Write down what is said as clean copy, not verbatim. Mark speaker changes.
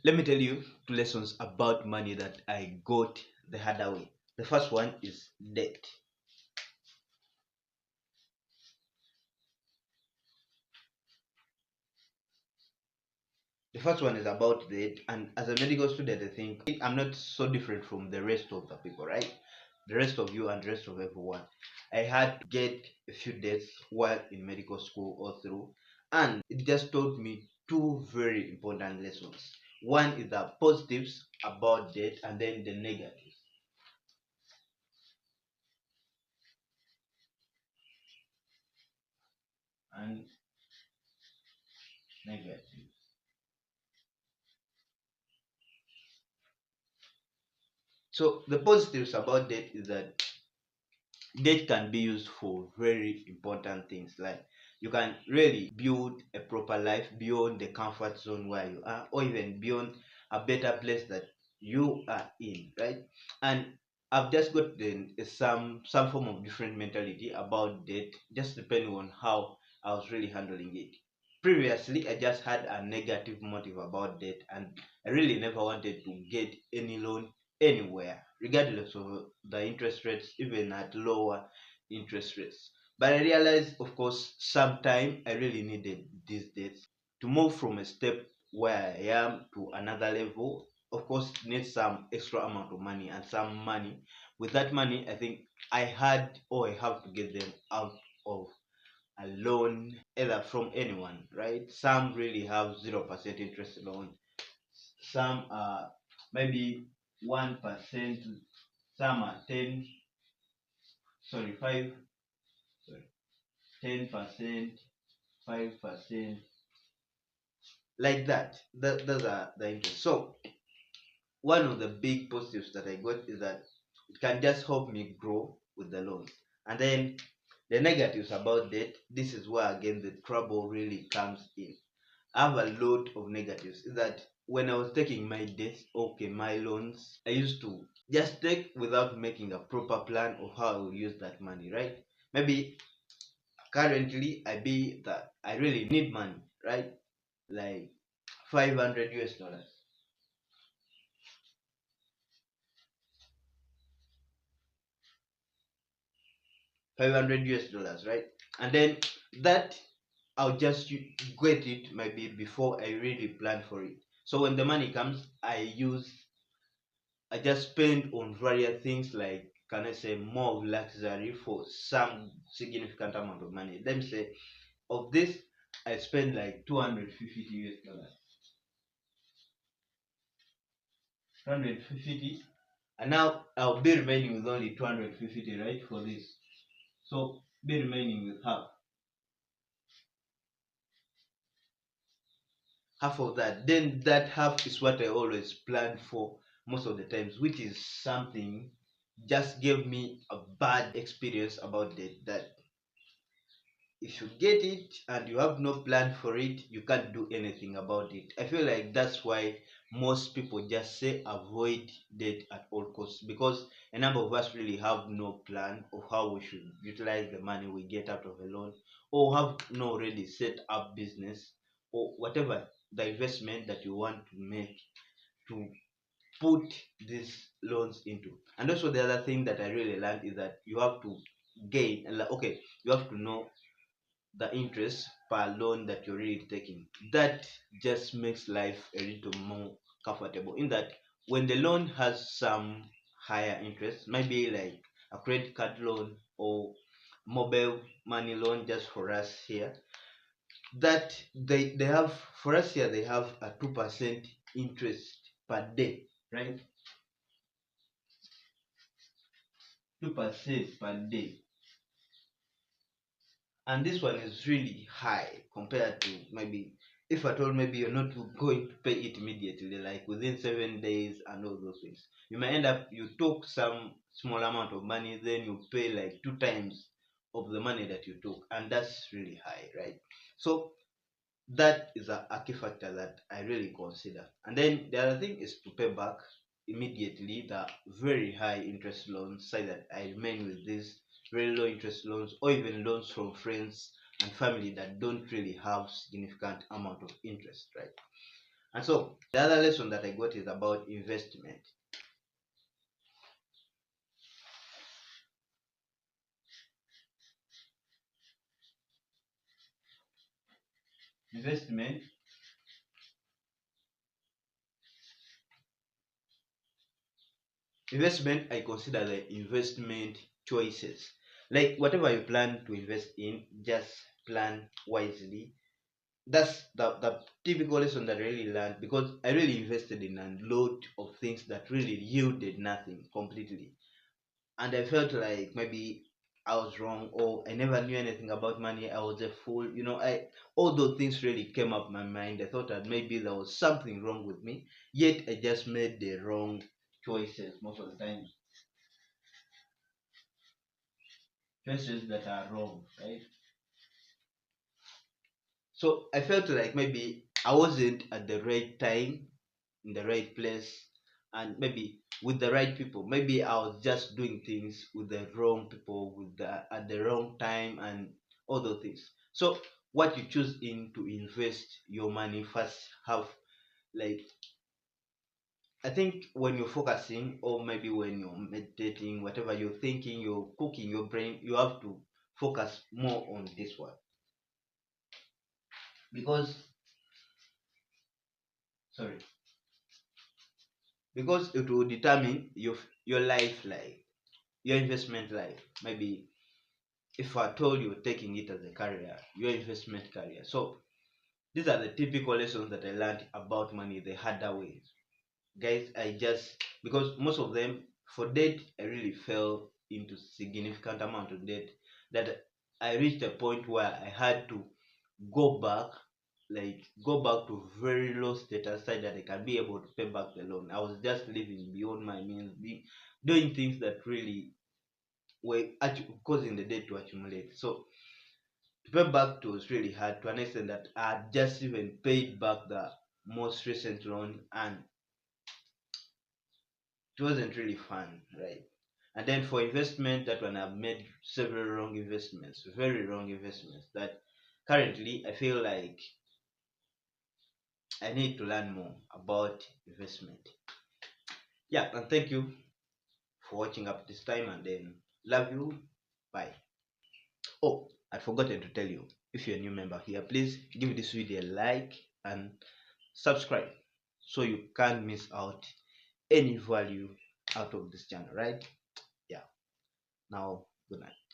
Speaker 1: Let me tell you two lessons about money that I got the harder way. The first one is debt. The first one is about debt, and as a medical student, I think I'm not so different from the rest of the people, right? The rest of you and the rest of everyone. I had to get a few debts while in medical school all through, and it just taught me two very important lessons. One is the positives about debt, and then the negatives. And negatives. So the positives about debt is that debt can be used for very important things, like you can really build a proper life beyond the comfort zone where you are, or even beyond a better place that you are in, right? And I've just got some form of different mentality about debt, just depending on how I was really handling it. Previously, I just had a negative motive about debt, and I really never wanted to get any loan anywhere, regardless of the interest rates, even at lower interest rates. But I realized, of course, sometime I really needed these debts to move from a step where I am to another level. Of course, need some extra amount of money and some money. With that money, I think I had or I have to get them out of a loan, either from anyone, right? Some really have 0% interest loan. Some are maybe 1%. Some are 10, sorry, 5, sorry, 10%, 5%, like that. Those are the interest. So one of the big positives that I got is that it can just help me grow with the loans. And then the negatives about debt, this is where again the trouble really comes in. I have a lot of negatives. Is that when I was taking my debts, okay, my loans, I used to just take without making a proper plan of how I will use that money, right? Maybe currently I be that I really need money, right? Like 500 US dollars. 500 US dollars, right? And then that I'll just get it maybe before I really plan for it. So when the money comes, I just spend on various things, like, can I say, more of luxury for some significant amount of money. Let me say of this I spend like 250 US dollars. 250, and now I'll be remaining with only 250, right, for this. So be remaining with half of that. Then that half is what I always plan for most of the times, which is something just gave me a bad experience about that if you get it and you have no plan for it, you can't do anything about it. I feel like that's why most people just say avoid debt at all costs, because a number of us really have no plan of how we should utilize the money we get out of a loan, or have no already set up business, or whatever the investment that you want to make to put these loans into. And also the other thing that I really learned is that you have to gain, like, okay, you have to know the interest per loan that you're really taking. That just makes life a little more comfortable. In that, when the loan has some higher interest, maybe like a credit card loan or mobile money loan, just for us here, that they have, for us here, they have a 2% interest per day, right? 2% per day. And this one is really high compared to, maybe, if at all, maybe you're not going to pay it immediately, like within 7 days and all those things. You may end up, you took some small amount of money, then you pay like two times of the money that you took, and that's really high, right? So that is a key factor that I really consider. And then the other thing is to pay back immediately the very high interest loans, say that I remain with these very low interest loans, or even loans from friends and family that don't really have significant amount of interest, right? And so the other lesson that I got is about investment. Investment investment I consider the investment choices. Like whatever you plan to invest in, just plan wisely. That's the typical lesson that I really learned, because I really invested in a lot of things that really yielded nothing completely. And I felt like maybe I was wrong, or I never knew anything about money. I was a fool. I all those things really came up my mind. I thought that maybe there was something wrong with me. Yet I just made the wrong choices most of the time. Choices that are wrong, right? So I felt like maybe I wasn't at the right time, in the right place, and maybe with the right people. Maybe I was just doing things with the wrong people, at the wrong time, and all those things. So what you choose in to invest your money first have, like, I think when you're focusing, or maybe when you're meditating, whatever you're thinking, you're cooking your brain, you have to focus more on this one, because sorry, because it will determine your life, like your investment life. Maybe if I told you taking it as a career, your investment career. So these are the typical lessons that I learned about money the harder way. Guys, I just, because most of them, for debt, I really fell into significant amount of debt, that I reached a point where I had to go back, go back to very low status, so that I can be able to pay back the loan. I was just living beyond my means, doing things that really were causing the debt to accumulate. So to pay back to was really hard, to an extent that I had just even paid back the most recent loan, and it wasn't really fun, right? And then for investment, that one I've made several wrong investments, very wrong investments, that currently I feel like I need to learn more about investment. Yeah, and thank you for watching up this time, and then love you. Bye. Oh, I'd forgotten to tell you, if you're a new member here, please give this video a like and subscribe, so you can't miss out any value out of this channel, right? Yeah. Now, good night.